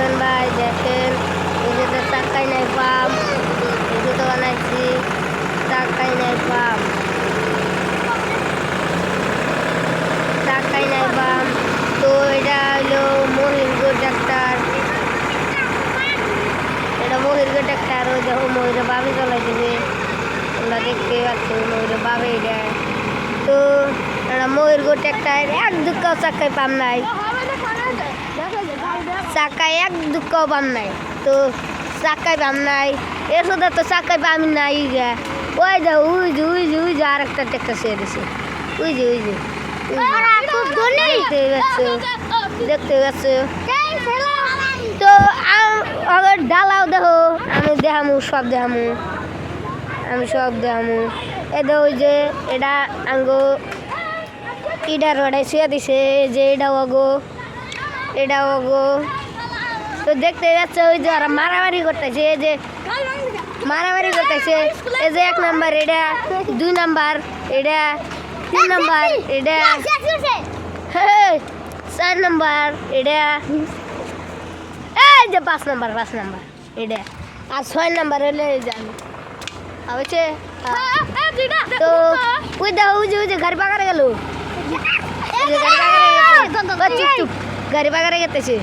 দেখছেন ভাই, দেখেন এই যে চাক্কাই নাই পাম্প, এই যে তো বানাইছি চাক্কাই নাই পাম্প, চাক্কাই নাই পাম্প। তো এটা হলো মহিরগো ট্রাক্টর, এটা মহিরগো ট্রাক্টর। ওই দেখো ময়ূরের বাবে চলাইতেছে, তোমরা দেখতে পাচ্ছ ময়ূরের বাবে এটা। তো এটা মহিরগো ট্রাক্টর, এক দুঃখও চাক্কায় পাম্প নাই, চাকায় এক দুঃখও পাম নাই। তো চাকায় পাম নাই, এর সাথে তো চাকায় পামি নাই গে। ওই যে উই যে উই যে উই যে আর একটা ট্রাক্টর ছেড়ে দিছে, উই যে উই যে দেখতে পাচ্ছ। তো আবার ডালাও দেখো, আমি দেখামু সব দেখামু, আমি সব দেখামু। এ দেখো ওই যে এটা আঙ্গো ইডার ওটাই শুয়ে দিছে, যে এটাও আগো এটাও আগো। তো দেখতে যাচ্ছে ওই যে ওরা মারামারি করতেছে, এই যে মারামারি করতেছে। এই যে 1 নাম্বার এটা, 2 নাম্বার এটা, 3 নাম্বার এটা, 4 নাম্বার এটা, এই যে 5 নাম্বার এটা, আর 6 নাম্বার হলে জানি হয়েছে। তো ওই দেখো ওই যে গাড়ি পাকারে গেল, চুপ গাড়ি পাকারে গেতেছে,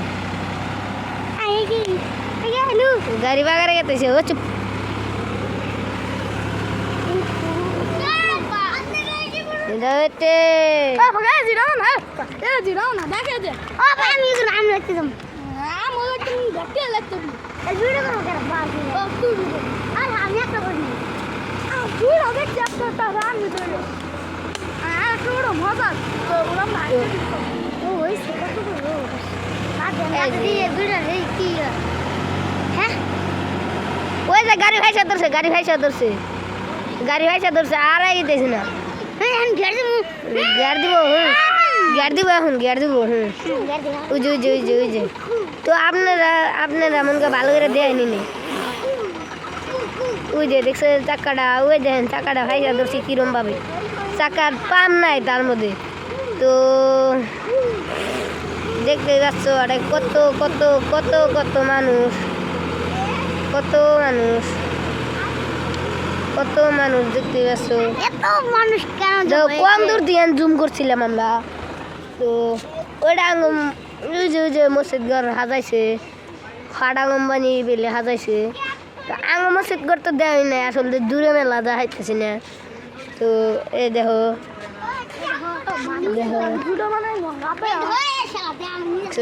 গাড়ি বাগারে গেতেছে, ও চুপ। ওই যে গাড়ি ভাইসা ধরছে, গাড়ি ভাইসা ধরছে, গাড়ি ভাইসা ধরছে, আর আইতেছে না। গিয়ার দিব, গিয়ার দিব, এখন গিয়ার দিব। ওই যে ওই যে ওই যে ওই যে। তো আপনারা মনকে ভালো করে দেয়নি নি, ওই যে দেখছে চাকাটা, ওই দেখেন চাকাটা ভাইসা ধরছে কিরম ভাবে, চাকার পাম নাই তার মধ্যে। তো দেখতে যাচ্ছ আরে কত কত কত কত মানুষ, কত মানুষ, কত মানুষ দেখতে পাচ্ছ। কম দূর দিয়ে জুম করছিলাম আমরা। তো ওইটা ওই যে মসজিদ ঘর সাজাইছে, ফাটা কোম্পানি বেলে সাজাইছে। তো আঙ মসজিদ ঘর তো দেওয়াই নাই, আসলে দূরে মেলা যা হাইতেছি না। তো এ দেখো দেখো